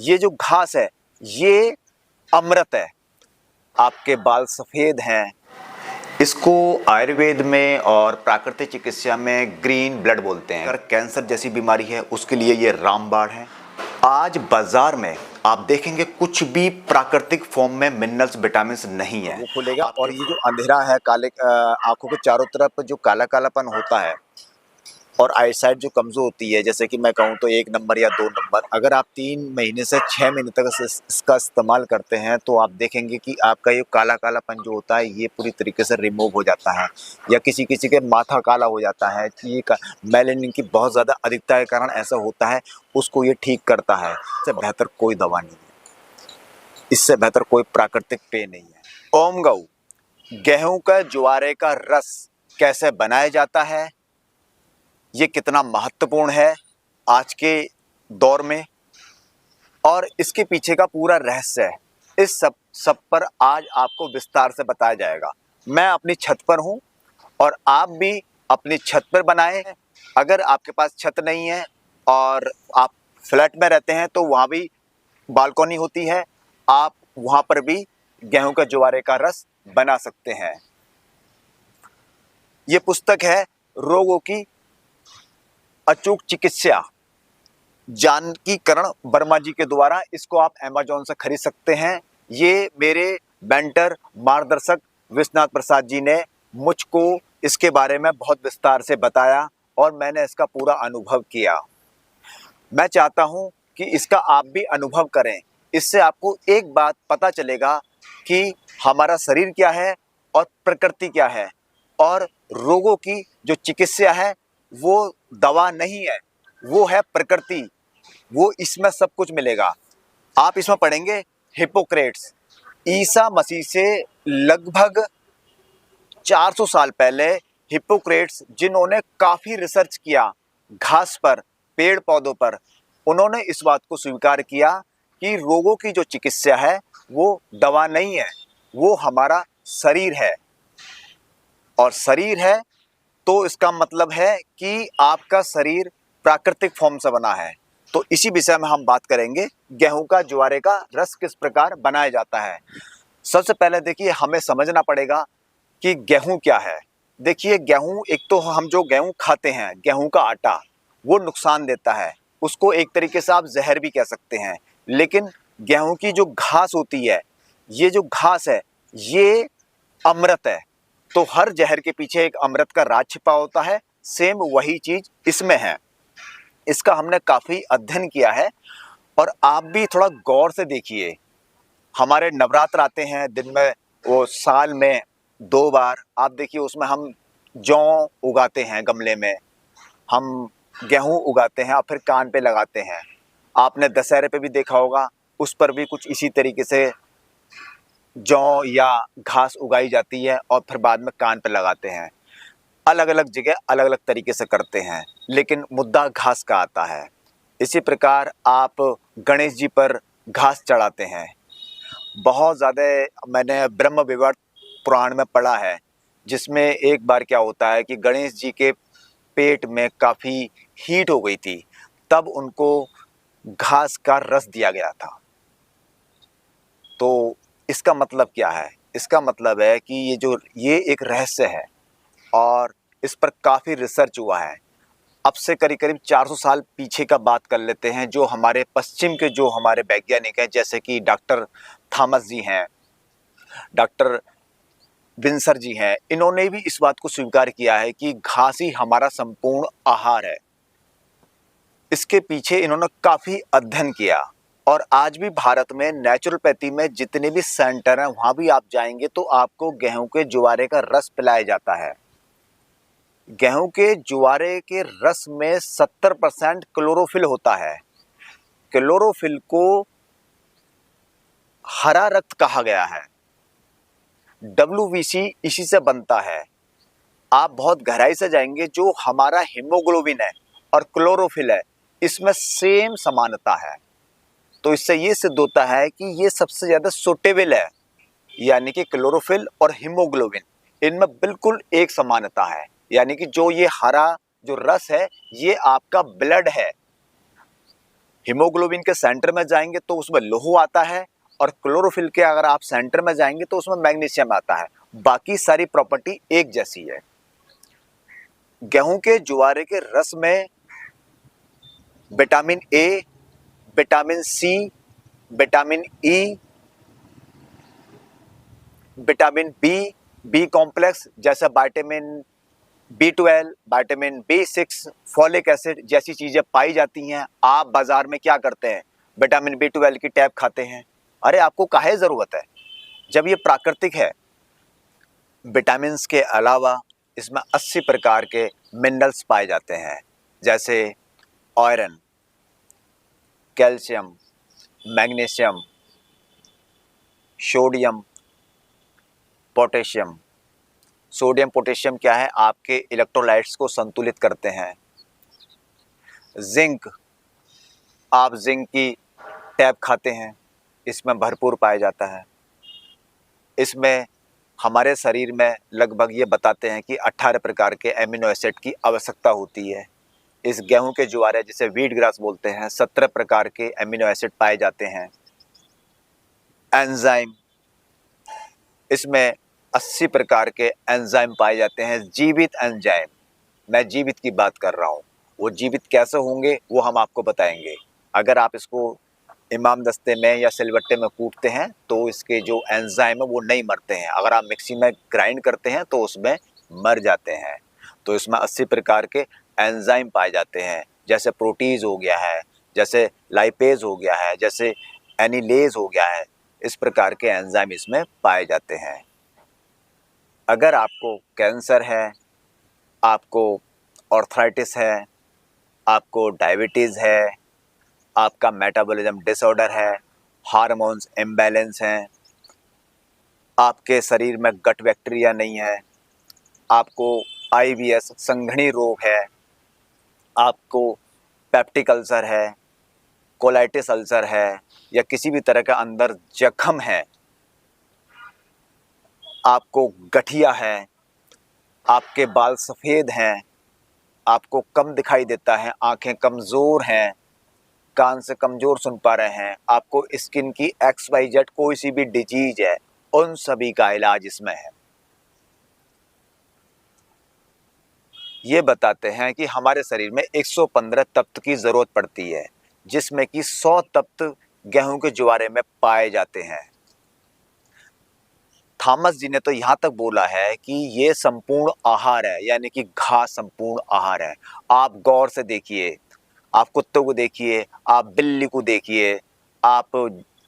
ये जो घास है ये अमृत है। आपके बाल सफ़ेद हैं, इसको आयुर्वेद में और प्राकृतिक चिकित्सा में ग्रीन ब्लड बोलते हैं। अगर कैंसर जैसी बीमारी है उसके लिए ये रामबाण है। आज बाजार में आप देखेंगे कुछ भी प्राकृतिक फॉर्म में मिनरल्स विटामिन्स नहीं है। वो खुलेगा और ये जो अंधेरा है, काले आंखों के चारों तरफ जो काला कालापन होता है और आईसाइट जो कमज़ोर होती है, जैसे कि मैं कहूँ तो 1 नंबर या 2 नंबर, अगर आप 3 महीने से 6 महीने तक इसका इस्तेमाल करते हैं तो आप देखेंगे कि आपका ये काला कालापन जो होता है ये पूरी तरीके से रिमूव हो जाता है। या किसी किसी के माथा काला हो जाता है कि ये मेलानिन की बहुत ज़्यादा अधिकता के कारण ऐसा होता है, उसको ये ठीक करता है। इससे बेहतर कोई दवा नहीं है, इससे बेहतर कोई प्राकृतिक पेय नहीं है। ओम गऊ, गेहूँ का ज्वारे का रस कैसे बनाया जाता है, ये कितना महत्वपूर्ण है आज के दौर में, और इसके पीछे का पूरा रहस्य है, इस सब पर आज आपको विस्तार से बताया जाएगा। मैं अपनी छत पर हूँ और आप भी अपनी छत पर बनाएं। अगर आपके पास छत नहीं है और आप फ्लैट में रहते हैं तो वहाँ भी बालकनी होती है, आप वहाँ पर भी गेहूं का ज्वारे का रस बना सकते हैं। ये पुस्तक है रोगों की अचूक चिकित्सा, जानकीकरण वर्मा जी के द्वारा। इसको आप अमेज़न से खरीद सकते हैं। ये मेरे मेंटर मार्गदर्शक विश्वनाथ प्रसाद जी ने मुझको इसके बारे में बहुत विस्तार से बताया और मैंने इसका पूरा अनुभव किया। मैं चाहता हूँ कि इसका आप भी अनुभव करें। इससे आपको एक बात पता चलेगा कि हमारा शरीर क्या है और प्रकृति क्या है, और रोगों की जो चिकित्सा है वो दवा नहीं है, वो है प्रकृति, वो इसमें सब कुछ मिलेगा। आप इसमें पढ़ेंगे हिप्पोक्रेट्स, ईसा मसीह से लगभग 400 साल पहले हिप्पोक्रेट्स, जिन्होंने काफ़ी रिसर्च किया घास पर, पेड़ पौधों पर, उन्होंने इस बात को स्वीकार किया कि रोगों की जो चिकित्सा है वो दवा नहीं है, वो हमारा शरीर है। और शरीर है तो इसका मतलब है कि आपका शरीर प्राकृतिक फॉर्म से बना है। तो इसी विषय में हम बात करेंगे, गेहूं का ज्वारे का रस किस प्रकार बनाया जाता है। सबसे पहले देखिए, हमें समझना पड़ेगा कि गेहूं क्या है। देखिए, गेहूं, एक तो हम जो गेहूं खाते हैं, गेहूं का आटा, वो नुकसान देता है, उसको एक तरीके से आप जहर भी कह सकते हैं। लेकिन गेहूं की जो घास होती है, ये जो घास है ये अमृत है। तो हर जहर के पीछे एक अमृत का राज छिपा होता है। सेम वही चीज इसमें है। इसका हमने काफी अध्ययन किया है और आप भी थोड़ा गौर से देखिए। हमारे नवरात्र आते हैं दिन में, वो साल में 2 बार, आप देखिए उसमें हम जौ उगाते हैं गमले में, हम गेहूं उगाते हैं और फिर कान पे लगाते हैं। आपने दशहरे पे भी देखा होगा, उस पर भी कुछ इसी तरीके से जौ या घास उगाई जाती है और फिर बाद में कान पे लगाते हैं। अलग अलग जगह अलग अलग तरीके से करते हैं, लेकिन मुद्दा घास का आता है। इसी प्रकार आप गणेश जी पर घास चढ़ाते हैं। बहुत ज़्यादा मैंने ब्रह्म विवर्त पुराण में पढ़ा है, जिसमें एक बार क्या होता है कि गणेश जी के पेट में काफ़ी हीट हो गई थी, तब उनको घास का रस दिया गया था। तो इसका मतलब क्या है? इसका मतलब है कि ये एक रहस्य है और इस पर काफ़ी रिसर्च हुआ है। अब से करीब करीब 400 साल पीछे का बात कर लेते हैं। जो हमारे पश्चिम के जो हमारे वैज्ञानिक हैं, जैसे कि डॉक्टर थॉमस जी हैं, डॉक्टर विंसर जी हैं, इन्होंने भी इस बात को स्वीकार किया है कि घास ही हमारा संपूर्ण आहार है। इसके पीछे इन्होंने काफ़ी अध्ययन किया और आज भी भारत में नेचुरोपैथी में जितने भी सेंटर हैं वहाँ भी आप जाएंगे तो आपको गेहूं के ज्वारे का रस पिलाया जाता है। गेहूं के ज्वारे के रस में 70% क्लोरोफिल होता है। क्लोरोफिल को हरा रक्त कहा गया है। WBC इसी से बनता है। आप बहुत गहराई से जाएंगे, जो हमारा हीमोग्लोबिन है और क्लोरोफिल है, इसमें सेम समानता है। तो इससे ये सिद्ध होता है कि ये सबसे ज़्यादा सूटेबल है, यानी कि क्लोरोफिल और हीमोग्लोबिन, इनमें बिल्कुल एक समानता है। यानी कि जो ये हरा जो रस है ये आपका ब्लड है। हीमोग्लोबिन के सेंटर में जाएंगे तो उसमें लोह आता है, और क्लोरोफिल के अगर आप सेंटर में जाएंगे तो उसमें मैग्नीशियम आता है। बाकी सारी प्रॉपर्टी एक जैसी है। गेहूं के जुआरे के रस में vitamin A, vitamin C, vitamin E, vitamin B, B complex जैसे vitamin B12, vitamin B6, folic acid जैसी चीजें पाई जाती हैं। आप बाजार में क्या करते हैं, विटामिन B12 की टैब खाते हैं। अरे आपको काहे जरूरत है जब ये प्राकृतिक है। विटामिन्स के अलावा इसमें 80 प्रकार के मिनरल्स पाए जाते हैं, जैसे iron, calcium, magnesium, sodium, potassium. Sodium potassium क्या है, आपके इलेक्ट्रोलाइट्स को संतुलित करते हैं। जिंक, आप जिंक की टैब खाते हैं, इसमें भरपूर पाया जाता है। इसमें हमारे शरीर में लगभग ये बताते हैं कि 18 प्रकार के एमिनो एसिड की आवश्यकता होती है। इस गेहूं के ज्वारे जिसे व्हीट ग्रास बोलते हैं, 17 प्रकार के एमिनो एसिड पाए जाते हैं। एंजाइम, इसमें 80 प्रकार के एंजाइम पाए जाते हैं। जीवित एंजाइम, मैं जीवित की बात कर रहा हूँ। वो जीवित कैसे होंगे वो हम आपको बताएंगे। अगर आप इसको इमाम दस्ते में या सिलबट्टे में कूटते हैं तो इसके जो एंजाइम है वो नहीं मरते हैं। अगर आप मिक्सी में ग्राइंड करते हैं तो उसमें मर जाते हैं। तो इसमें 80 प्रकार के एंजाइम पाए जाते हैं, जैसे प्रोटीज हो गया है, जैसे लाइपेज हो गया है, जैसे एनिलेज हो गया है। इस प्रकार के एंजाइम इसमें पाए जाते हैं। अगर आपको कैंसर है, आपको आर्थराइटिस है, आपको डायबिटीज़ है, आपका मेटाबॉलिज्म डिसऑर्डर है, हार्मोन्स इम्बैलेंस हैं, आपके शरीर में गट बैक्टीरिया नहीं है, आपको IBS संघनी रोग है, आपको पेप्टिक अल्सर है, कोलाइटिस अल्सर है, या किसी भी तरह का अंदर जख्म है, आपको गठिया है, आपके बाल सफ़ेद हैं, आपको कम दिखाई देता है, आंखें कमज़ोर हैं, कान से कमज़ोर सुन पा रहे हैं, आपको स्किन की XYZ कोई सी भी डिजीज है, उन सभी का इलाज इसमें है। ये बताते हैं कि हमारे शरीर में 115 तत्व की ज़रूरत पड़ती है, जिसमें कि 100 तत्व गेहूं के ज्वारे में पाए जाते हैं। थॉमस जी ने तो यहाँ तक बोला है कि ये संपूर्ण आहार है, यानी कि घास संपूर्ण आहार है। आप गौर से देखिए, आप कुत्तों को देखिए, आप बिल्ली को देखिए, आप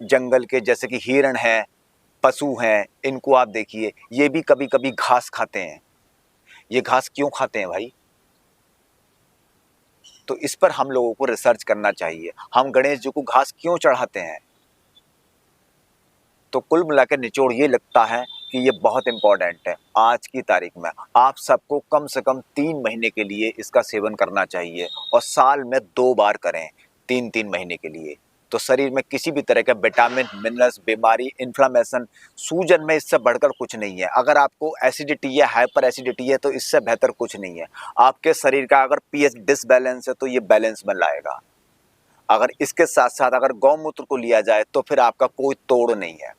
जंगल के जैसे कि हिरण हैं, पशु हैं, इनको आप देखिए, ये भी कभी कभी घास खाते हैं। ये घास क्यों खाते हैं भाई? तो इस पर हम लोगों को रिसर्च करना चाहिए। हम गणेश जी को घास क्यों चढ़ाते हैं? तो कुल मिलाकर निचोड़ ये लगता है कि ये बहुत इम्पोर्टेंट है। आज की तारीख में आप सबको कम से कम 3 महीने के लिए इसका सेवन करना चाहिए, और साल में 2 बार करें, 3-3 महीने के लिए। तो शरीर में किसी भी तरह का विटामिन, मिनरल्स, बीमारी, इन्फ्लामेशन, सूजन में इससे बढ़कर कुछ नहीं है। अगर आपको एसिडिटी या हाइपर एसिडिटी है तो इससे बेहतर कुछ नहीं है। आपके शरीर का अगर pH डिसबैलेंस है तो ये बैलेंस में लाएगा। अगर इसके साथ साथ अगर गौमूत्र को लिया जाए तो फिर आपका कोई तोड़ नहीं है,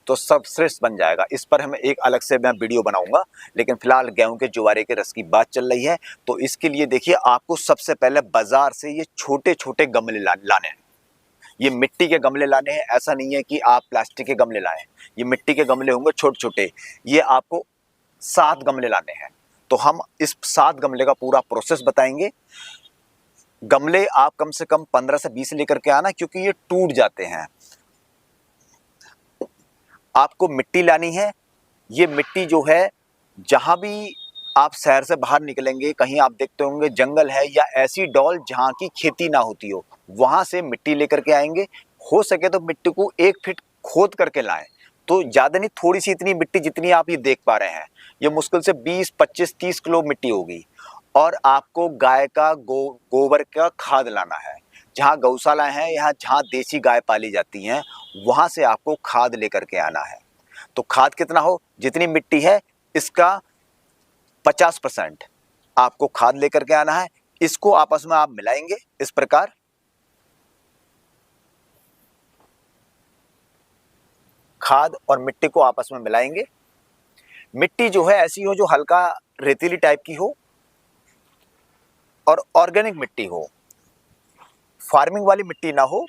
तो सब श्रेष्ठ बन जाएगा। इस पर हम एक अलग से मैं वीडियो बनाऊंगा, लेकिन फिलहाल गेहूं के ज्वारे के रस की बात चल रही है। तो इसके लिए देखिए, आपको सबसे पहले बाजार से ये छोटे छोटे गमले लाने हैं। ये मिट्टी के गमले लाने हैं, ऐसा नहीं है कि आप प्लास्टिक के गमले लाएं। ये मिट्टी के गमले होंगे छोटे छोटे। ये आपको 7 गमले लाने हैं। तो हम इस 7 गमले का पूरा प्रोसेस बताएंगे। गमले आप कम से कम 15 से 20 लेकर के आना, क्योंकि ये टूट जाते हैं। आपको मिट्टी लानी है। ये मिट्टी जो है, जहाँ भी आप शहर से बाहर निकलेंगे, कहीं आप देखते होंगे जंगल है या ऐसी डॉल जहाँ की खेती ना होती हो, वहाँ से मिट्टी लेकर के आएंगे। हो सके तो मिट्टी को 1 फीट खोद करके लाएं। तो ज़्यादा नहीं, थोड़ी सी इतनी मिट्टी जितनी आप ये देख पा रहे हैं, ये मुश्किल से 20, 25, 30 किलो मिट्टी होगी। और आपको गाय का गोबर का खाद लाना है। जहाँ गौशाला है, यहाँ जहाँ देसी गाय पाली जाती हैं, वहाँ से आपको खाद लेकर के आना है। तो खाद कितना हो, जितनी मिट्टी है इसका 50% आपको खाद लेकर के आना है। इसको आपस में आप मिलाएंगे इस प्रकार। खाद और मिट्टी को आपस में मिलाएंगे। मिट्टी जो है ऐसी हो जो हल्का रेतीली टाइप की हो और ऑर्गेनिक मिट्टी हो, फार्मिंग वाली मिट्टी ना हो,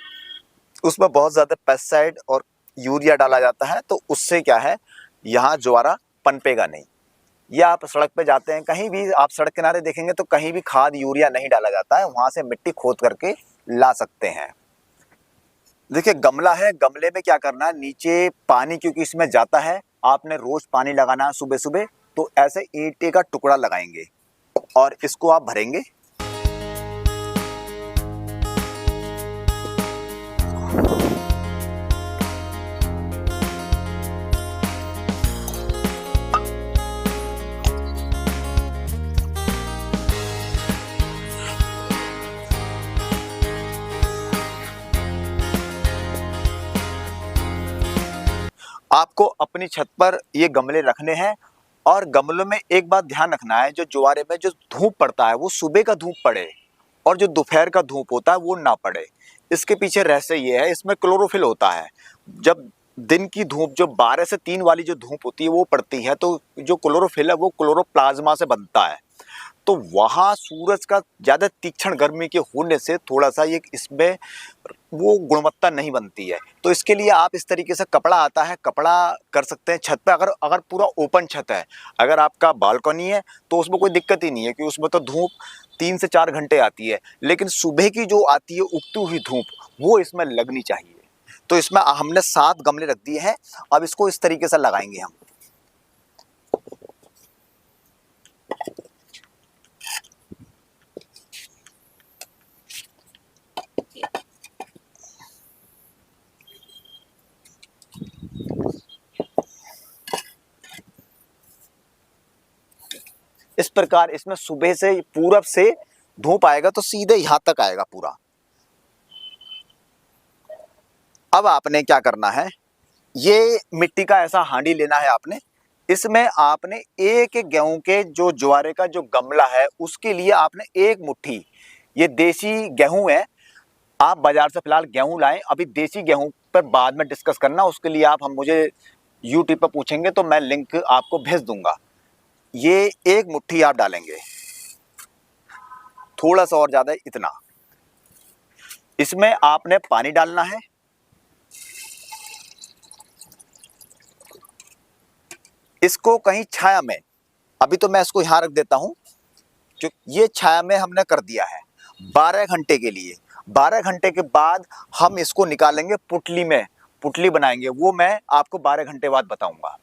उसमें बहुत ज़्यादा पेस्टिसाइड और यूरिया डाला जाता है, तो उससे क्या है, यहाँ ज्वारा पनपेगा नहीं। या आप सड़क पे जाते हैं, कहीं भी आप सड़क किनारे देखेंगे तो कहीं भी खाद यूरिया नहीं डाला जाता है, वहाँ से मिट्टी खोद करके ला सकते हैं। देखिए गमला है, गमले में क्या करना है, नीचे पानी क्योंकि इसमें जाता है, आपने रोज पानी लगाना है सुबह सुबह, तो ऐसे ईंटे का टुकड़ा लगाएंगे और इसको आप भरेंगे। आपको अपनी छत पर ये गमले रखने हैं और गमलों में एक बात ध्यान रखना है, जो ज्वारे में जो धूप पड़ता है वो सुबह का धूप पड़े और जो दोपहर का धूप होता है वो ना पड़े। इसके पीछे रहस्य ये है, इसमें क्लोरोफिल होता है। जब दिन की धूप जो 12 से 3 वाली जो धूप होती है वो पड़ती है, तो जो क्लोरोफिल है वो क्लोरोप्लाज्मा से बनता है, तो वहाँ सूरज का ज़्यादा तीक्ष्ण गर्मी के होने से थोड़ा सा ये इसमें वो गुणवत्ता नहीं बनती है। तो इसके लिए आप इस तरीके से कपड़ा आता है, कपड़ा कर सकते हैं छत पे। अगर पूरा ओपन छत है, अगर आपका बालकनी है तो उसमें कोई दिक्कत ही नहीं है कि उसमें तो धूप 3 से 4 घंटे आती है, लेकिन सुबह की जो आती है उगती हुई धूप वो इसमें लगनी चाहिए। तो इसमें हमने 7 गमले रख दिए हैं। अब इसको इस तरीके से लगाएंगे हम। इस प्रकार इसमें सुबह से पूरब से धूप आएगा तो सीधे यहाँ तक आएगा पूरा। अब आपने क्या करना है, ये मिट्टी का ऐसा हांडी लेना है आपने। इसमें आपने एक गेहूं के जो ज्वारे का जो गमला है उसके लिए आपने 1 मुट्ठी, ये देसी गेहूं है, आप बाजार से फिलहाल गेहूं लाएं। अभी देसी गेहूं पर बाद में डिस्कस करना, उसके लिए आप हम मुझे यूट्यूब पर पूछेंगे तो मैं लिंक आपको भेज दूंगा। ये 1 मुट्ठी आप डालेंगे, थोड़ा सा और ज्यादा इतना। इसमें आपने पानी डालना है। इसको कहीं छाया में, अभी तो मैं इसको यहां रख देता हूं, जो ये छाया में हमने कर दिया है 12 घंटे के लिए। 12 घंटे के बाद हम इसको निकालेंगे पुटली में, पुटली बनाएंगे, वो मैं आपको 12 घंटे बाद बताऊंगा।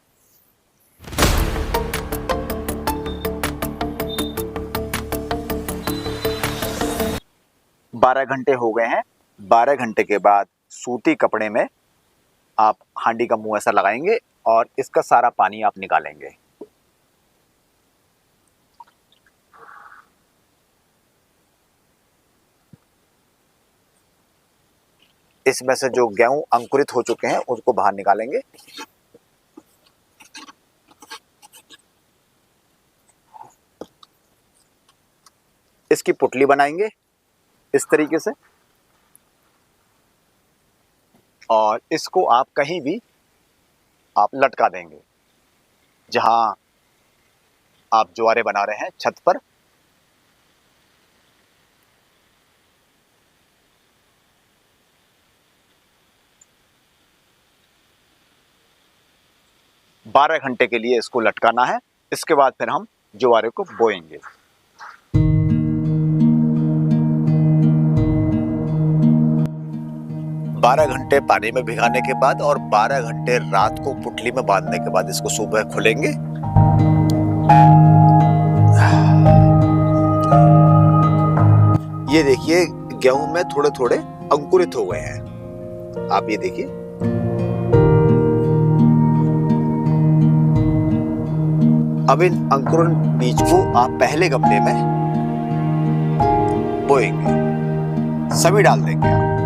12 घंटे हो गए हैं। 12 घंटे के बाद सूती कपड़े में आप हांडी का मुंह ऐसा लगाएंगे और इसका सारा पानी आप निकालेंगे। इसमें से जो गेहूं अंकुरित हो चुके हैं उसको बाहर निकालेंगे। इसकी पुटली बनाएंगे इस तरीके से, और इसको आप कहीं भी आप लटका देंगे जहां आप ज्वारे बना रहे हैं छत पर। बारह घंटे के लिए इसको लटकाना है। इसके बाद फिर हम ज्वारे को बोएंगे। बारह घंटे पानी में भिगाने के बाद और 12 घंटे रात को पुटली में बांधने के बाद इसको सुबह खोलेंगे। ये देखिए गेहूं में थोड़े थोड़े अंकुरित हो गए हैं, आप ये देखिए। अब इन अंकुरन बीज को आप पहले गमले में बोएंगे, सभी डाल देंगे आप।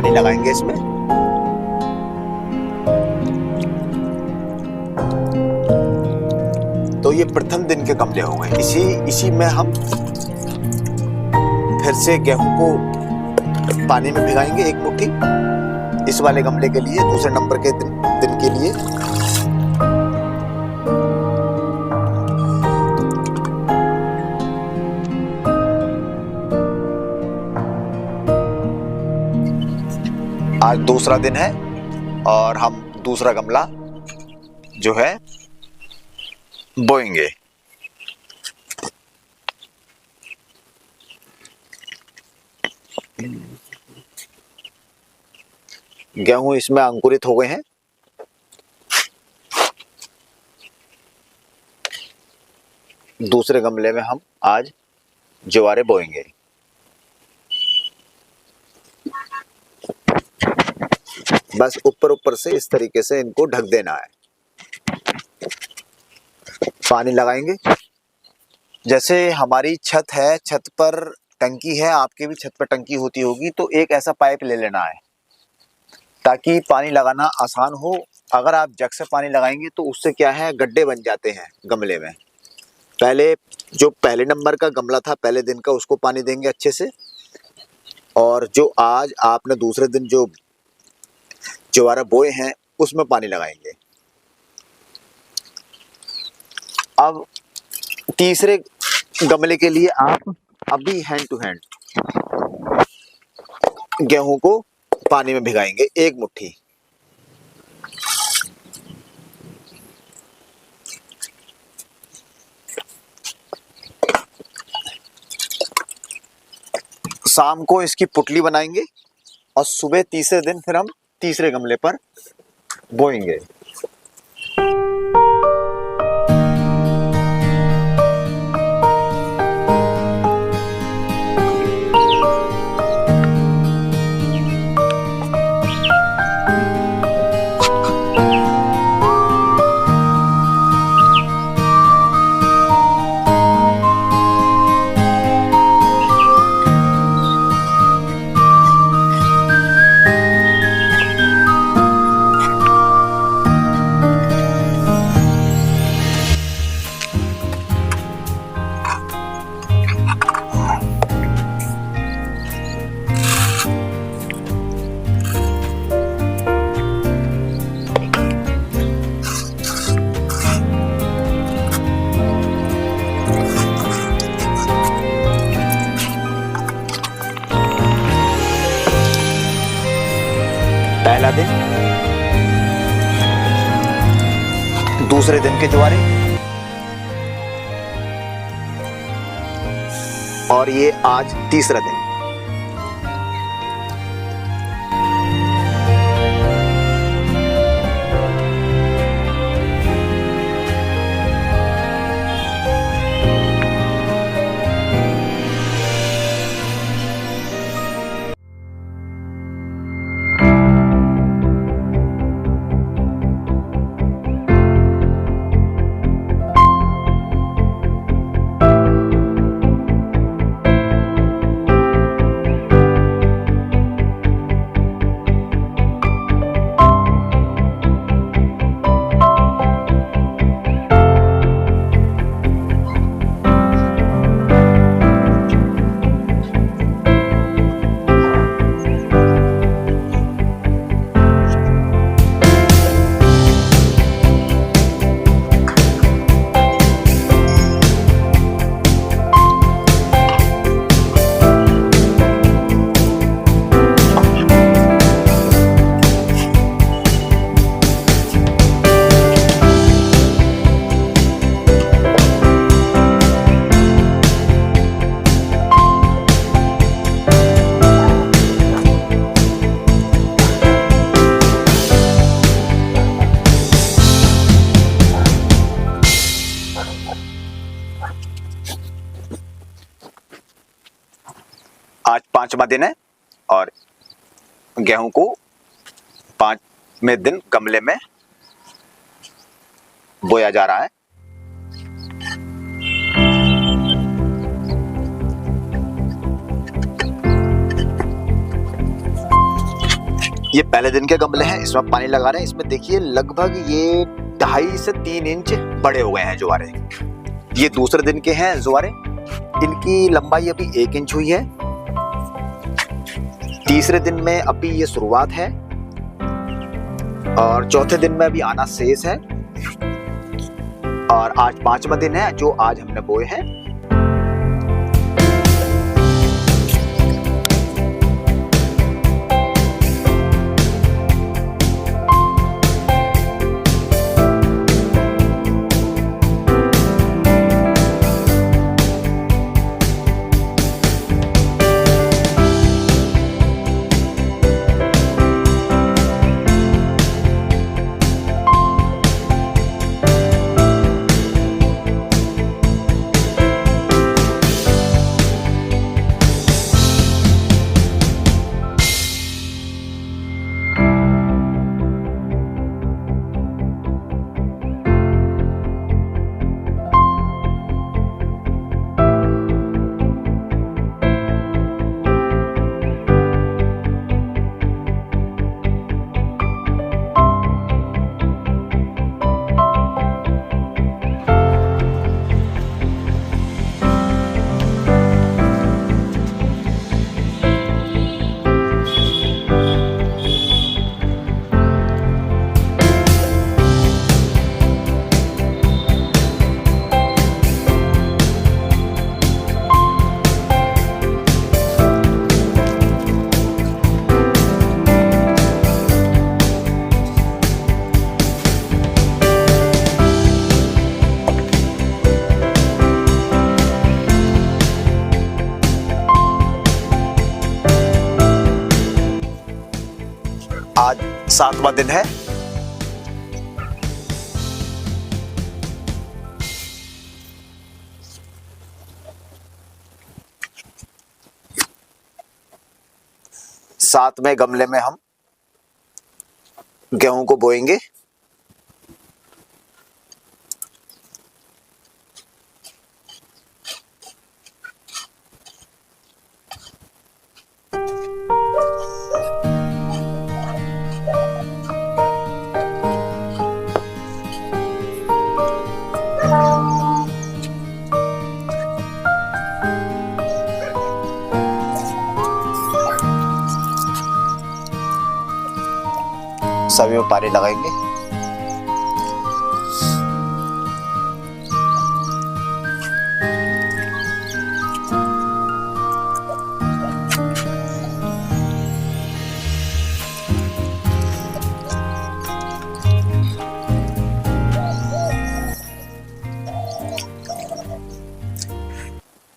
पानी लगाएंगे इसमें। तो ये प्रथम दिन के गमले हो गए। इसी में हम फिर से गेहूं को पानी में भिगाएंगे 1 मुट्ठी, इस वाले गमले के लिए, दूसरे नंबर के दिन के लिए। आज दूसरा दिन है और हम दूसरा गमला जो है बोएंगे। गेहूं इसमें अंकुरित हो गए हैं। दूसरे गमले में हम आज ज्वारे बोएंगे। बस ऊपर से इस तरीके से इनको ढक देना है। पानी लगाएंगे। जैसे हमारी छत है, छत पर टंकी है, आपके भी छत पर टंकी होती होगी, तो एक ऐसा पाइप ले लेना है ताकि पानी लगाना आसान हो। अगर आप जग से पानी लगाएंगे तो उससे क्या है, गड्ढे बन जाते हैं गमले में। पहले नंबर का गमला था पहले दिन का, उसको पानी देंगे अच्छे से, और जो आज आपने दूसरे दिन जो ज्वारे बोए हैं उसमें पानी लगाएंगे। अब तीसरे गमले के लिए आप अभी हैंड टू हैंड गेहूं को पानी में भिगाएंगे 1 मुट्ठी। शाम को इसकी पुटली बनाएंगे और सुबह तीसरे दिन फिर हम तीसरे गमले पर बोएंगे। पहला दिन, दूसरे दिन के ज्वारे, और ये आज तीसरा दिन। आज 5वां दिन है और गेहूं को 5वें दिन गमले में बोया जा रहा है। ये पहले दिन के गमले हैं, इसमें पानी लगा रहे हैं। इसमें देखिए लगभग ये 2.5 से 3 इंच बड़े हो गए हैं ज्वारे। ये दूसरे दिन के हैं ज्वारे, इनकी लंबाई अभी 1 इंच हुई है। तीसरे दिन में अभी ये शुरुआत है और चौथे दिन में अभी आना शेष है और आज 5वां दिन है जो आज हमने बोए हैं। आज 7वां दिन है। सातवें गमले में हम गेहूं को बोएंगे। सभी में पानी लगाएंगे।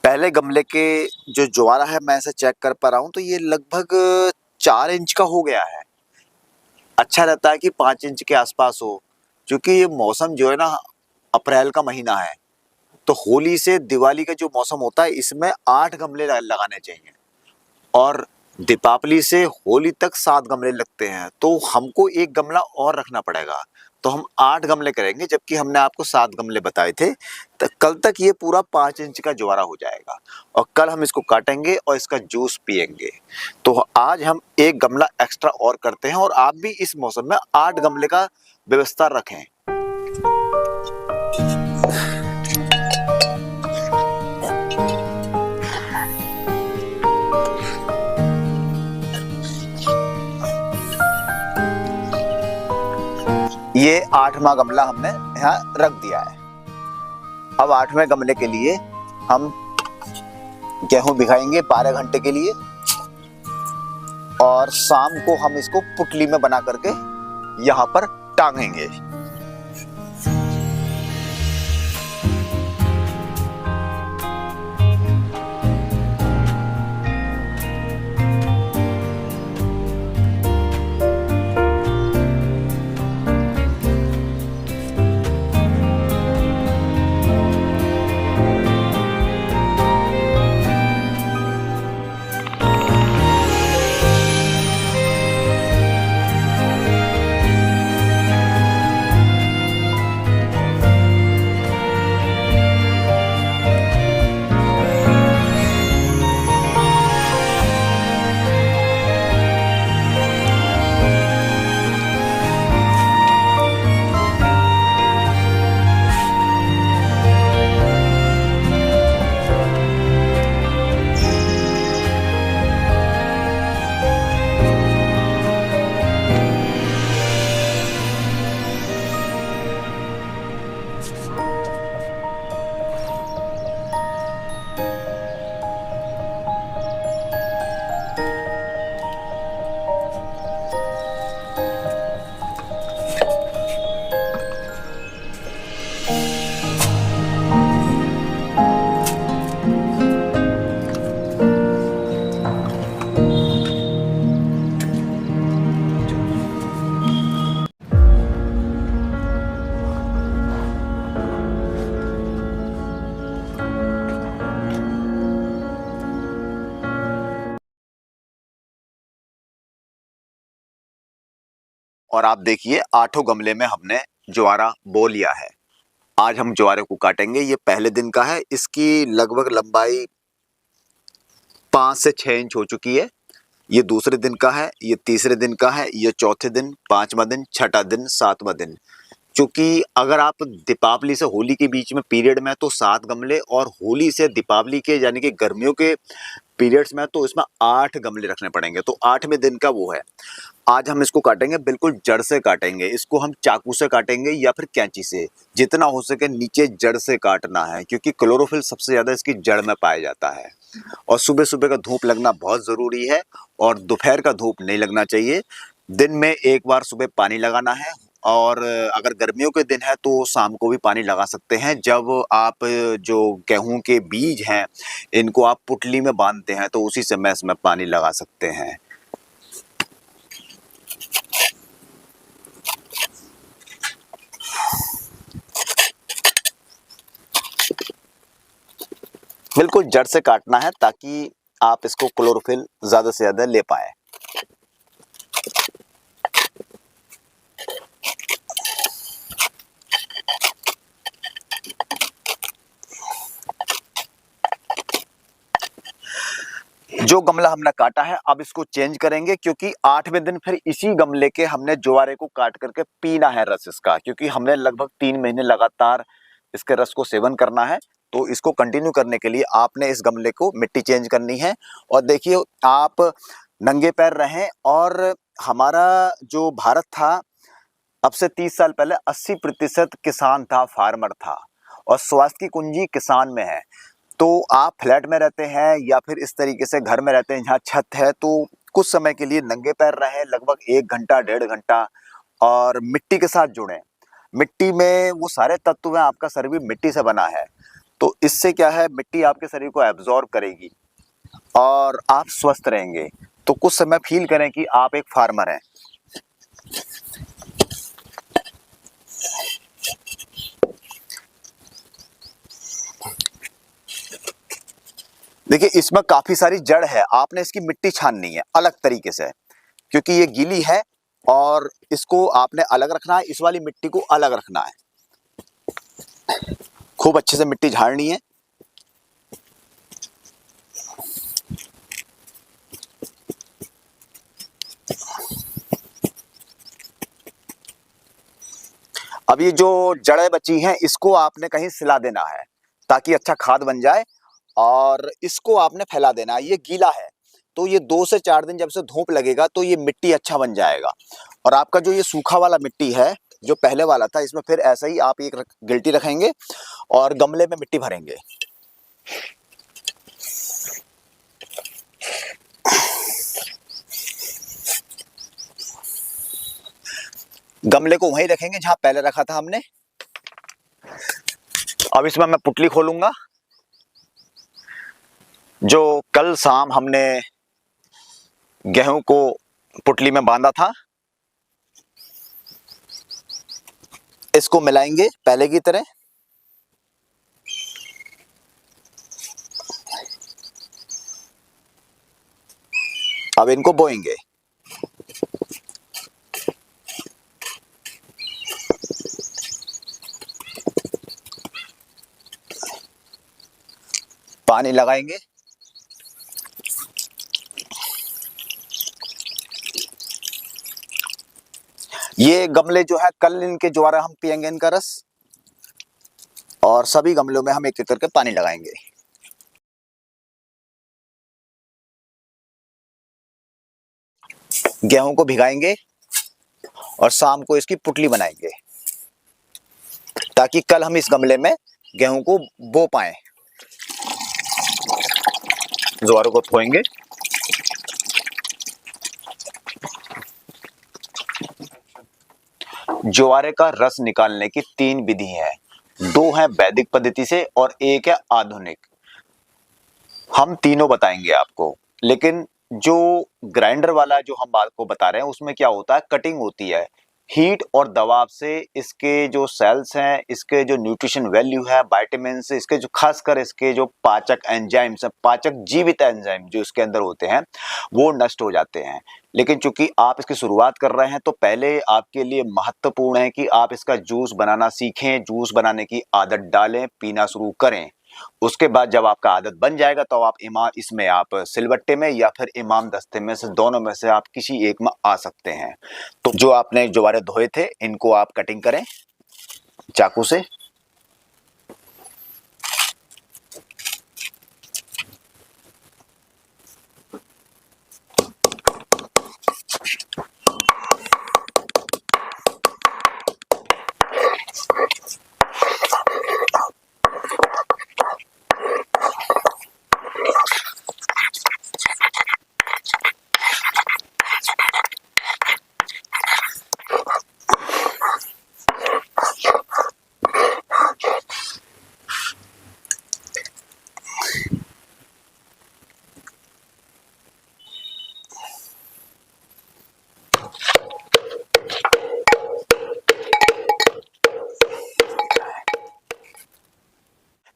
पहले गमले के जो ज्वारा है मैं इसे चेक कर पा रहा हूं तो ये लगभग 4 इंच का हो गया है। अच्छा रहता है कि 5 इंच के आसपास हो, क्योंकि ये मौसम जो है ना अप्रैल का महीना है, तो होली से दिवाली का जो मौसम होता है इसमें 8 गमले लगाने चाहिए और दीपावली से होली तक 7 गमले लगते हैं, तो हमको एक गमला और रखना पड़ेगा, तो हम 8 गमले करेंगे, जबकि हमने आपको 7 गमले बताए थे। तो कल तक ये पूरा 5 इंच का ज्वारा हो जाएगा और कल हम इसको काटेंगे और इसका जूस पिएंगे। तो आज हम एक गमला एक्स्ट्रा और करते हैं और आप भी इस मौसम में 8 गमले का व्यवस्था रखें। ये 8वां गमला हमने यहाँ रख दिया है। अब 8वें गमले के लिए हम गेहूं भिगाएंगे 12 घंटे के लिए और शाम को हम इसको पुटली में बना करके यहाँ पर टांगेंगे। और आप देखिए 8 गमले में हमने ज्वारा बो लिया है। आज हम ज्वारे को काटेंगे। ये पहले दिन का है। इसकी लगभग लंबाई 5 से 6 इंच हो चुकी है। ये दूसरे दिन का है, ये तीसरे दिन का है, ये चौथे दिन, 5वां दिन, छठा दिन, 7वां दिन। क्योंकि अगर आप दीपावली से होली के बीच में पीरियड में तो 7 गमले, और होली से दीपावली के यानी कि गर्मियों के पीरियड्स में तो इसमें 8 गमले रखने पड़ेंगे। तो 8वें दिन का वो है। आज हम इसको काटेंगे, बिल्कुल जड़ से काटेंगे। इसको हम चाकू से काटेंगे या फिर कैंची से। जितना हो सके नीचे जड़ से काटना है, क्योंकि क्लोरोफिल सबसे ज़्यादा इसकी जड़ में पाया जाता है। और सुबह सुबह का धूप लगना बहुत ज़रूरी है, और दोपहर का धूप नहीं लगना चाहिए। दिन में एक बार सुबह पानी लगाना है, और अगर गर्मियों के दिन है तो शाम को भी पानी लगा सकते हैं। जब आप जो गेहूं के बीज हैं इनको आप पुटली में बांधते हैं तो उसी समय इसमें पानी लगा सकते हैं। बिल्कुल जड़ से काटना है ताकि आप इसको क्लोरोफिल ज्यादा से ज्यादा ले पाए। जो गमला हमने काटा है अब इसको चेंज करेंगे, क्योंकि 8वें दिन फिर इसी गमले के हमने ज्वारे को काट करके पीना है रस इसका। क्योंकि हमने लगभग 3 महीने लगातार इसके रस को सेवन करना है। तो इसको कंटिन्यू करने के लिए आपने इस गमले को मिट्टी चेंज करनी है। और देखिए आप नंगे पैर रहें। और हमारा जो भारत था अब से 30 साल पहले 80% किसान था, फार्मर था, और स्वास्थ्य की कुंजी किसान में है। तो आप फ्लैट में रहते हैं या फिर इस तरीके से घर में रहते हैं जहाँ छत है, तो कुछ समय के लिए नंगे पैर रहें, लगभग 1 घंटा 1.5 घंटा, और मिट्टी के साथ जुड़ें। मिट्टी में वो सारे तत्व हैं, आपका शरीर भी मिट्टी से बना है। तो इससे क्या है, मिट्टी आपके शरीर को एब्जॉर्ब करेगी और आप स्वस्थ रहेंगे। तो कुछ समय फील करें कि आप एक फार्मर हैं। देखिए इसमें काफी सारी जड़ है, आपने इसकी मिट्टी छाननी है अलग तरीके से, क्योंकि ये गीली है और इसको आपने अलग रखना है, इस वाली मिट्टी को अलग रखना है। खूब अच्छे से मिट्टी झाड़नी है। अब ये जो जड़ें बची हैं इसको आपने कहीं सिला देना है ताकि अच्छा खाद बन जाए, और इसको आपने फैला देना है। ये गीला है तो ये 2 से 4 दिन जब से धूप लगेगा तो ये मिट्टी अच्छा बन जाएगा। और आपका जो ये सूखा वाला मिट्टी है जो पहले वाला था, इसमें फिर ऐसा ही आप एक गिल्टी रखेंगे और गमले में मिट्टी भरेंगे। गमले को वहीं रखेंगे जहां पहले रखा था हमने। अब इसमें मैं पुटली खोलूंगा। जो कल शाम हमने गेहूं को पुटली में बांधा था, इसको मिलाएंगे पहले की तरह। अब इनको बोएंगे। पानी लगाएंगे। ये गमले जो है कल इनके द्वारा हम पिएंगे इनका रस, और सभी गमलों में हम एक एक करके पानी लगाएंगे। गेहूं को भिगाएंगे और शाम को इसकी पुटली बनाएंगे ताकि कल हम इस गमले में गेहूं को बो पाएं। ज्वारों को धोएंगे। ज्वारे का रस निकालने की 3 विधि है। 2 है वैदिक पद्धति से और 1 है आधुनिक। हम तीनों बताएंगे आपको, लेकिन जो ग्राइंडर वाला जो हम आपको बता रहे हैं उसमें क्या होता है, कटिंग होती है। हीट और दबाव से इसके जो सेल्स हैं, इसके जो न्यूट्रिशन वैल्यू है, विटामिन से, इसके जो खासकर इसके जो पाचक एंजाइम्स, पाचक जीवित एंजाइम जो इसके अंदर होते हैं वो नष्ट हो जाते हैं। लेकिन चूंकि आप इसकी शुरुआत कर रहे हैं तो पहले आपके लिए महत्वपूर्ण है कि आप इसका जूस बनाना सीखें, जूस बनाने की आदत डालें, पीना शुरू करें। उसके बाद जब आपका आदत बन जाएगा तो आप इसमें आप सिलबट्टे में या फिर इमाम दस्ते में से दोनों में से आप किसी एक में आ सकते हैं। तो जो आपने ज्वारे धोए थे इनको आप कटिंग करें चाकू से।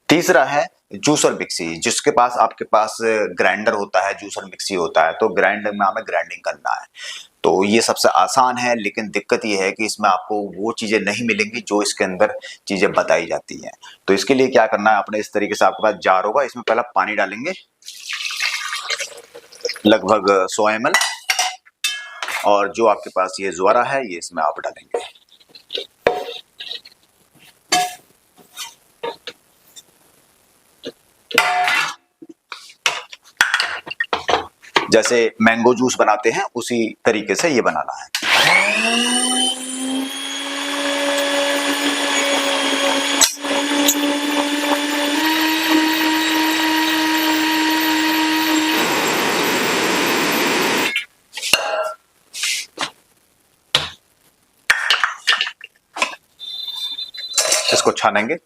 तीसरा है जूसर मिक्सी। जिसके पास आपके पास ग्राइंडर होता है, जूसर मिक्सी होता है, तो ग्राइंडर में हमें ग्राइंडिंग करना है। तो ये सबसे आसान है, लेकिन दिक्कत ये है कि इसमें आपको वो चीजें नहीं मिलेंगी जो इसके अंदर चीजें बताई जाती हैं। तो इसके लिए क्या करना है, अपने इस तरीके से आपके पास जार होगा, इसमें पहला पानी डालेंगे लगभग 100 ml, और जो आपके पास ये ज्वारा है ये इसमें आप डालेंगे। जैसे मैंगो जूस बनाते हैं उसी तरीके से ये बनाना है। इसको छानेंगे।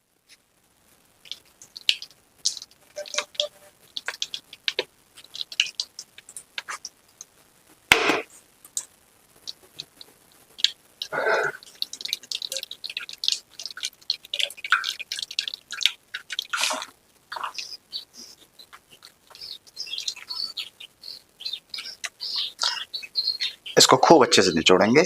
इसको खूब अच्छे से निचोड़ेंगे।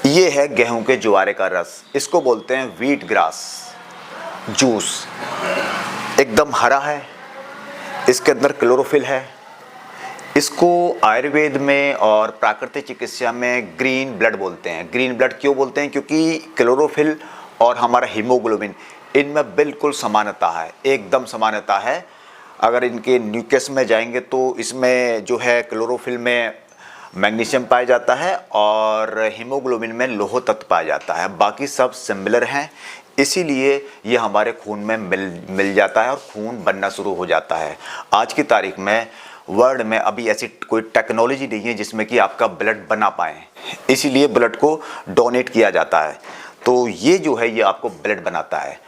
ये है गेहूं के ज्वारे का रस, इसको बोलते हैं व्हीट ग्रास जूस। एकदम हरा है, इसके अंदर क्लोरोफिल है। इसको आयुर्वेद में और प्राकृतिक चिकित्सा में ग्रीन ब्लड बोलते हैं। ग्रीन ब्लड क्यों बोलते हैं? क्योंकि क्लोरोफिल और हमारा हीमोग्लोबिन इनमें बिल्कुल समानता है, एकदम समानता है। अगर इनके न्यूक्लियस में जाएंगे तो इसमें जो है क्लोरोफिल में मैग्नीशियम पाया जाता है और हीमोग्लोबिन में लौह तत्व पाया जाता है। बाकी सब सिमिलर हैं, इसीलिए ये हमारे खून में मिल जाता है और खून बनना शुरू हो जाता है। आज की तारीख में वर्ल्ड में अभी ऐसी कोई टेक्नोलॉजी नहीं है जिसमें कि आपका ब्लड बना पाए, इसीलिए ब्लड को डोनेट किया जाता है। तो ये जो है ये आपको ब्लड बनाता है।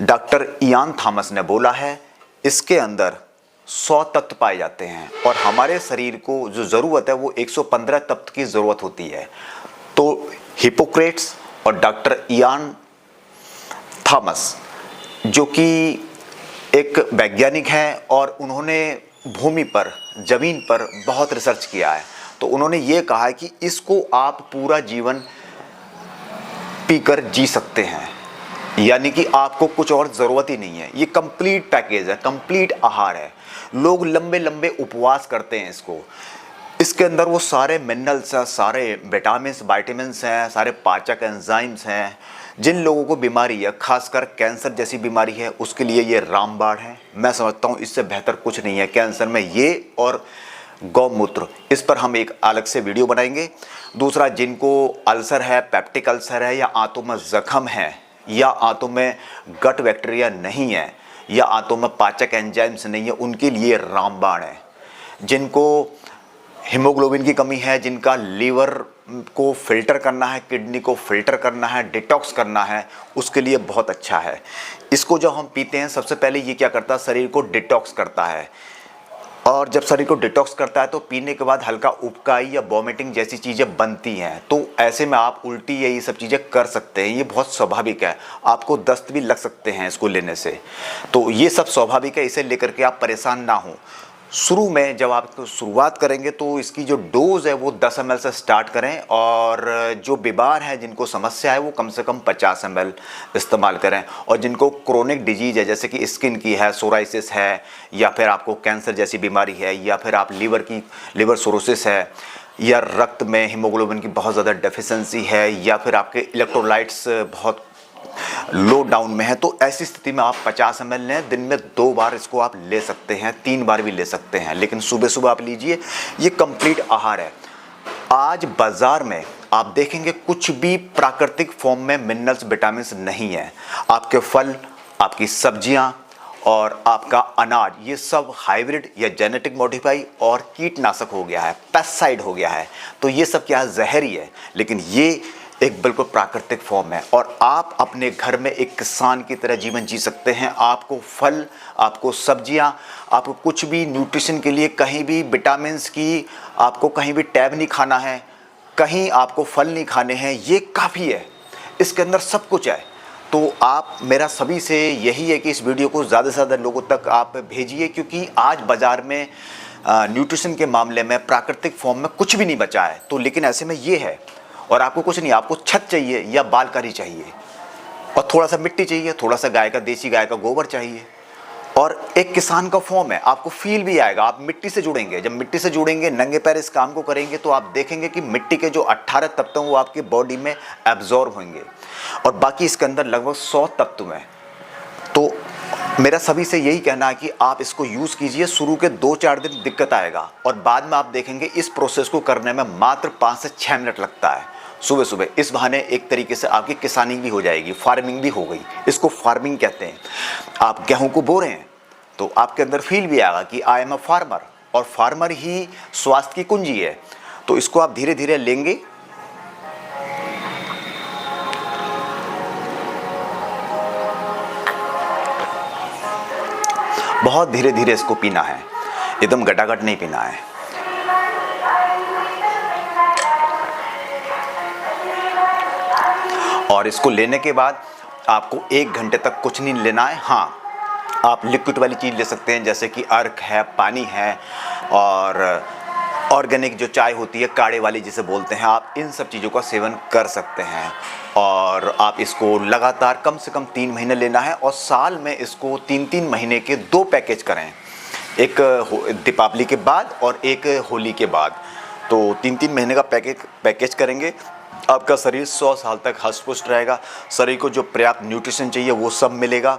डॉक्टर इयान थॉमस ने बोला है इसके अंदर 100 तत्व पाए जाते हैं और हमारे शरीर को जो ज़रूरत है वो 115 तत्व की ज़रूरत होती है। तो हिपोक्रेट्स और डॉक्टर इयान थॉमस जो कि एक वैज्ञानिक हैं और उन्होंने भूमि पर, ज़मीन पर बहुत रिसर्च किया है, तो उन्होंने ये कहा है कि इसको आप पूरा जीवन पीकर जी सकते हैं, यानी कि आपको कुछ और ज़रूरत ही नहीं है। ये कंप्लीट पैकेज है, कंप्लीट आहार है। लोग लंबे लंबे उपवास करते हैं इसको, इसके अंदर वो सारे मिनरल्स हैं, सारे विटामिन्स हैं, सारे पाचक एंजाइम्स हैं। जिन लोगों को बीमारी है, खासकर कैंसर जैसी बीमारी है, उसके लिए ये रामबाण है। मैं समझता हूँ इससे बेहतर कुछ नहीं है कैंसर में, ये और गौमूत्र। इस पर हम एक अलग से वीडियो बनाएंगे। दूसरा, जिनको अल्सर है, पेप्टिक अल्सर है या आंतों में जख्म है या आंतों में गट बैक्टीरिया नहीं है, या आंतों में पाचक एंजाइम्स नहीं है, उनके लिए रामबाण है। जिनको हीमोग्लोबिन की कमी है, जिनका लीवर को फिल्टर करना है, किडनी को फिल्टर करना है, डिटॉक्स करना है, उसके लिए बहुत अच्छा है। इसको जब हम पीते हैं, सबसे पहले ये क्या करता है, शरीर को डिटॉक्स करता है। और जब शरीर को डिटॉक्स करता है तो पीने के बाद हल्का उबकाई या वॉमिटिंग जैसी चीज़ें बनती हैं। तो ऐसे में आप उल्टी या ये सब चीज़ें कर सकते हैं, ये बहुत स्वाभाविक है। आपको दस्त भी लग सकते हैं इसको लेने से, तो ये सब स्वाभाविक है। इसे लेकर के आप परेशान ना हो। शुरू में जब आप तो शुरुआत करेंगे तो इसकी जो डोज है वो 10 ml से स्टार्ट करें, और जो बीमार है, जिनको समस्या है, वो कम से कम 50 ml इस्तेमाल करें। और जिनको क्रोनिक डिजीज है, जैसे कि स्किन की है, सोराइसिस है, या फिर आपको कैंसर जैसी बीमारी है, या फिर आप लिवर सोरोसिस है, या रक्त में हीमोग्लोबिन की बहुत ज़्यादा डेफिशिएंसी है, या फिर आपके इलेक्ट्रोलाइट्स बहुत लो डाउन में है, तो ऐसी स्थिति में आप 50 ml लें। दिन में 2 बार इसको आप ले सकते हैं, 3 बार भी ले सकते हैं, लेकिन सुबह सुबह आप लीजिए। ये कंप्लीट आहार है। आज बाजार में आप देखेंगे कुछ भी प्राकृतिक फॉर्म में मिनरल्स, विटामिन्स नहीं है। आपके फल, आपकी सब्जियां और आपका अनाज, ये सब हाइब्रिड या जेनेटिक मॉडिफाई और कीटनाशक हो गया है, पेस्टिसाइड हो गया है। तो ये सब क्या है, जहर ही है। लेकिन ये एक बिल्कुल प्राकृतिक फॉर्म है, और आप अपने घर में एक किसान की तरह जीवन जी सकते हैं। आपको फल, आपको सब्जियां, आपको कुछ भी न्यूट्रिशन के लिए कहीं भी विटामिन्स की आपको कहीं भी टैब नहीं खाना है, कहीं आपको फल नहीं खाने हैं, ये काफ़ी है। इसके अंदर सब कुछ है। तो आप, मेरा सभी से यही है कि इस वीडियो को ज़्यादा से ज़्यादा लोगों तक आप भेजिए, क्योंकि आज बाज़ार में न्यूट्रिशन के मामले में प्राकृतिक फॉर्म में कुछ भी नहीं बचा है। तो लेकिन ऐसे में ये है, और आपको कुछ नहीं, आपको छत चाहिए या बालकनी चाहिए, और थोड़ा सा मिट्टी चाहिए, थोड़ा सा देसी गाय का गोबर चाहिए, और एक किसान का फॉर्म है। आपको फील भी आएगा, आप मिट्टी से जुड़ेंगे। जब मिट्टी से जुड़ेंगे, नंगे पैर इस काम को करेंगे, तो आप देखेंगे कि मिट्टी के जो 18 तत्व हैं वो आपकी बॉडी में एब्जॉर्ब होंगे, और बाकी इसके अंदर लगभग 100 तत्व हैं। तो मेरा सभी से यही कहना है कि आप इसको यूज़ कीजिए। शुरू के 2-4 दिन दिक्कत आएगा, और बाद में आप देखेंगे इस प्रोसेस को करने में मात्र 5 से 6 मिनट लगता है सुबह सुबह। इस बहाने एक तरीके से आपकी किसानी भी हो जाएगी, फार्मिंग भी हो गई। इसको फार्मिंग कहते हैं। आप गेहूं को बो रहे हैं तो आपके अंदर फील भी आएगा कि आई एम अ फार्मर, और फार्मर ही स्वास्थ्य की कुंजी है। तो इसको आप धीरे धीरे लेंगे। बहुत धीरे धीरे इसको पीना है, एकदम गटागट नहीं पीना है। और इसको लेने के बाद आपको 1 घंटे तक कुछ नहीं लेना है। हाँ, आप लिक्विड वाली चीज़ ले सकते हैं, जैसे कि अर्क है, पानी है, और ऑर्गेनिक जो चाय होती है, काढ़े वाली जिसे बोलते हैं, आप इन सब चीज़ों का सेवन कर सकते हैं। और आप इसको लगातार कम से कम 3 महीने लेना है, और साल में इसको 3-3 महीने के 2 पैकेज करें, एक दीपावली के बाद और एक होली के बाद। तो 3-3 महीने का पैकेज करेंगे। आपका शरीर 100 साल तक हष्ट-पुष्ट रहेगा। शरीर को जो पर्याप्त न्यूट्रिशन चाहिए वो सब मिलेगा।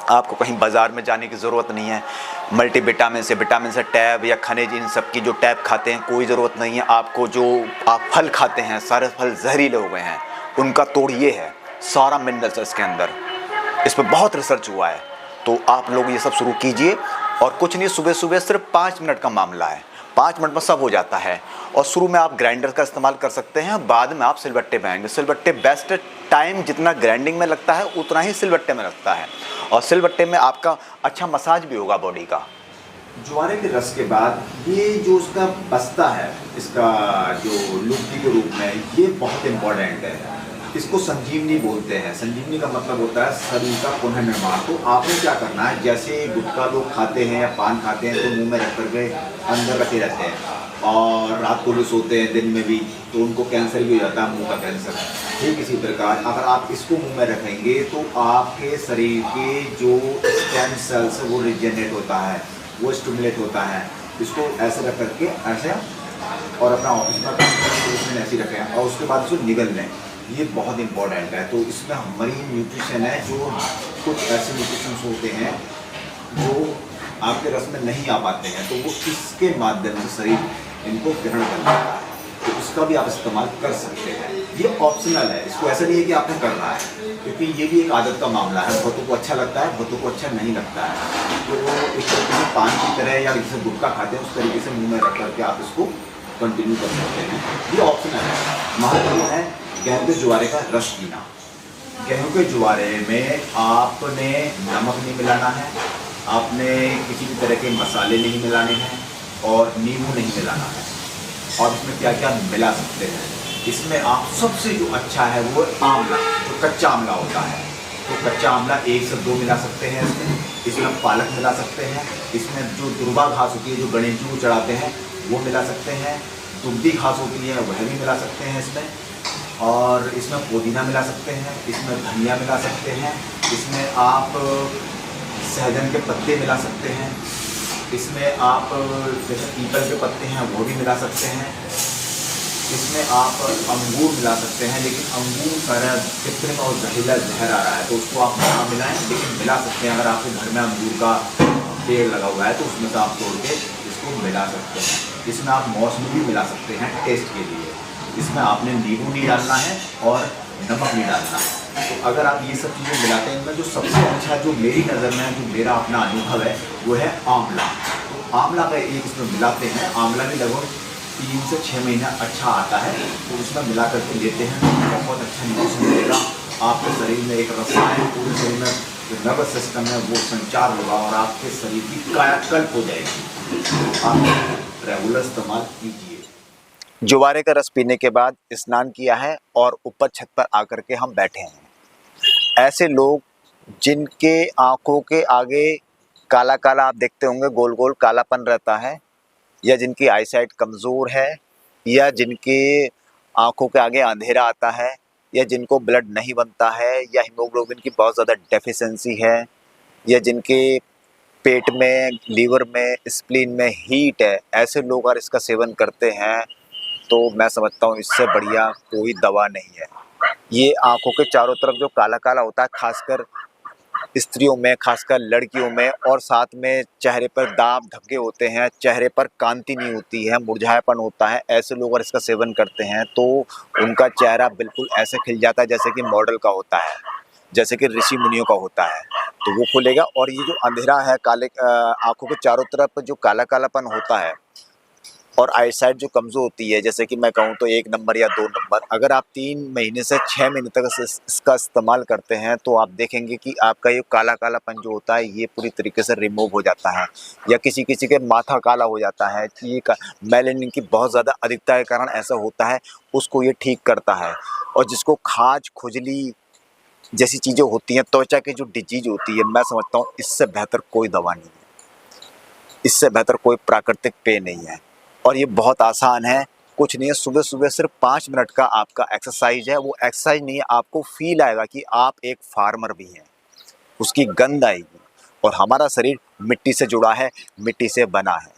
आपको कहीं बाज़ार में जाने की ज़रूरत नहीं है। विटामिन से टैब या खनिज, इन सब की जो टैब खाते हैं, कोई ज़रूरत नहीं है। आपको जो आप फल खाते हैं, सारे फल जहरीले हो गए हैं, उनका तोड़ ये है। सारा मिनरल्स है इसके अंदर, इस पर बहुत रिसर्च हुआ है। तो आप लोग ये सब शुरू कीजिए। और कुछ नहीं, सुबह सुबह सिर्फ 5 मिनट का मामला है, 5 मिनट में सब हो जाता है। और शुरू में आप ग्राइंडर का इस्तेमाल कर सकते हैं, बाद में आप सिलबट्टे में आएंगे। सिलबट्टे बेस्ट टाइम जितना ग्राइंडिंग में लगता है उतना ही सिलबट्टे में लगता है, और सिलबट्टे में आपका अच्छा मसाज भी होगा बॉडी का। ज्वारे के रस के बाद ये जो उसका बस्ता है, इसका जो लुक्की के रूप में, ये बहुत इम्पोर्टेंट है। इसको संजीवनी बोलते हैं। संजीवनी का मतलब होता है शरीर का पुनर्निर्माण। तो आपने क्या करना है, जैसे गुटखा लोग खाते हैं या पान खाते हैं तो मुंह में रख करके अंदर रखे रहते हैं, और रात को भी सोते हैं, दिन में भी, तो उनको कैंसर भी हो जाता है, मुंह का कैंसर। ठीक इसी प्रकार अगर आप इसको मुंह में रखेंगे तो आपके शरीर के जो स्टेम सेल्स वो रिजेनरेट होता है, वो स्टिमुलेट होता है। इसको ऐसे रख करके ऐसे, और अपना ऑफिस में ऐसे रखें, और उसके बाद इसको निगल लें। ये बहुत इंपॉर्टेंट है। तो इसमें मरीन न्यूट्रिशन है, जो कुछ ऐसे न्यूट्रिशन होते हैं जो आपके रस में नहीं आ पाते हैं, तो वो इसके माध्यम से शरीर इनको ग्रहण कर लेता है। तो उसका भी आप इस्तेमाल कर सकते हैं। ये ऑप्शनल है, इसको ऐसा नहीं है कि आपने करना है, क्योंकि ये भी एक आदत का मामला है। बहुतों को अच्छा लगता है, बहुतों को अच्छा नहीं लगता है। तो एक तरीके से पान की तरह या जैसे गुटखा खाते हैं उस तरीके से मुंह में रख करके आप इसको कंटिन्यू कर सकते हैं। ये ऑप्शनल है। महत्व है गेहूं के ज्वारे का रस पीना। गेहूं के ज्वारे में आपने नमक नहीं मिलाना है, आपने किसी भी तरह के मसाले नहीं मिलाने हैं और नींबू नहीं मिलाना है। और इसमें क्या क्या मिला सकते हैं, इसमें आप सबसे जो अच्छा है वो आंवला, जो कच्चा आंवला होता है, तो कच्चा आंवला 1 से 2 मिला सकते हैं इसमें पालक मिला सकते हैं, इसमें जो दुर्वा घास होती है जो गणेश जी को चढ़ाते हैं वो मिला सकते हैं, दुग्धी घास होती है वह भी मिला सकते हैं इसमें, और इसमें पुदीना मिला सकते हैं, इसमें धनिया मिला सकते हैं, इसमें आप सहजन के पत्ते मिला सकते हैं, इसमें आप जैसे पीपल के पत्ते हैं वो भी मिला सकते हैं, इसमें आप अंगूर मिला सकते हैं। लेकिन अंगूर सारा कृत्रिम और जहरीला जहर आ रहा है तो उसको आप ना मिलाएं, लेकिन मिला सकते हैं। अगर आपके घर में अंगूर का पेड़ लगा हुआ है तो उसमें से आप तोड़ के इसको मिला सकते हैं। इसमें आप मौसमी भी मिला सकते हैं टेस्ट के लिए। इसमें आपने नींबू नहीं डालना है और नमक नहीं डालना है। तो अगर आप ये सब चीज़ें मिलाते हैं, इनमें जो सबसे अच्छा जो मेरी नज़र में जो मेरा अपना अनुभव है वो है आंवला। तो आंवला का एक इसमें मिलाते हैं, आंवला भी लगभग 3 से 6 महीना अच्छा आता है, तो उसमें मिला करके लेते हैं तो बहुत अच्छा न्यूज़ मिलेगा। आपके शरीर में एक रसायन पूरे शरीर में जो नर्वस सिस्टम है वो संचार होगा और आपके शरीर की कायाकल्प हो जाएगी। आप रेगुलर इस्तेमाल कीजिए। ज्वारे का रस पीने के बाद स्नान किया है और ऊपर छत पर आकर के हम बैठे हैं। ऐसे लोग जिनके आंखों के आगे काला काला आप देखते होंगे, गोल गोल कालापन रहता है, या जिनकी आईसाइट कमज़ोर है, या जिनके आंखों के आगे अंधेरा आता है, या जिनको ब्लड नहीं बनता है, या हीमोग्लोबिन की बहुत ज़्यादा डेफिशिएंसी है, या जिनके पेट में, लीवर में, स्प्लीन में हीट है, ऐसे लोग अगर इसका सेवन करते हैं तो मैं समझता हूँ इससे बढ़िया कोई दवा नहीं है। ये आंखों के चारों तरफ जो काला काला होता है, खासकर स्त्रियों में, खासकर लड़कियों में, और साथ में चेहरे पर दाग धब्बे होते हैं, चेहरे पर कांति नहीं होती है, मुरझायापन होता है, ऐसे लोग अगर इसका सेवन करते हैं तो उनका चेहरा बिल्कुल ऐसे खिल जाता है जैसे कि मॉडल का होता है, जैसे कि ऋषि मुनियों का होता है, तो वो खुलेगा। और ये जो अंधेरा है, काले आंखों के चारों तरफ जो काला कालापन होता है और आईसाइट जो कमज़ोर होती है, जैसे कि मैं कहूँ तो 1 नंबर या 2 नंबर, अगर आप 3 महीने से 6 महीने तक इसका इस्तेमाल करते हैं तो आप देखेंगे कि आपका ये काला कालापन जो होता है ये पूरी तरीके से रिमूव हो जाता है। या किसी किसी के माथा काला हो जाता है, कि ये मेलानिन की बहुत ज़्यादा अधिकता के कारण ऐसा होता है, उसको ये ठीक करता है। और जिसको खाज, खुजली जैसी चीज़ें होती हैं, त्वचा की जो डिजीज होती है, मैं समझता हूँ इससे बेहतर कोई दवा नहीं है, इससे बेहतर कोई प्राकृतिक पेय नहीं है। और ये बहुत आसान है, कुछ नहीं है, सुबह सुबह सिर्फ 5 मिनट का आपका एक्सरसाइज है। वो एक्सरसाइज नहीं है, आपको फील आएगा कि आप एक फार्मर भी हैं, उसकी गंध आएगी। और हमारा शरीर मिट्टी से जुड़ा है, मिट्टी से बना है।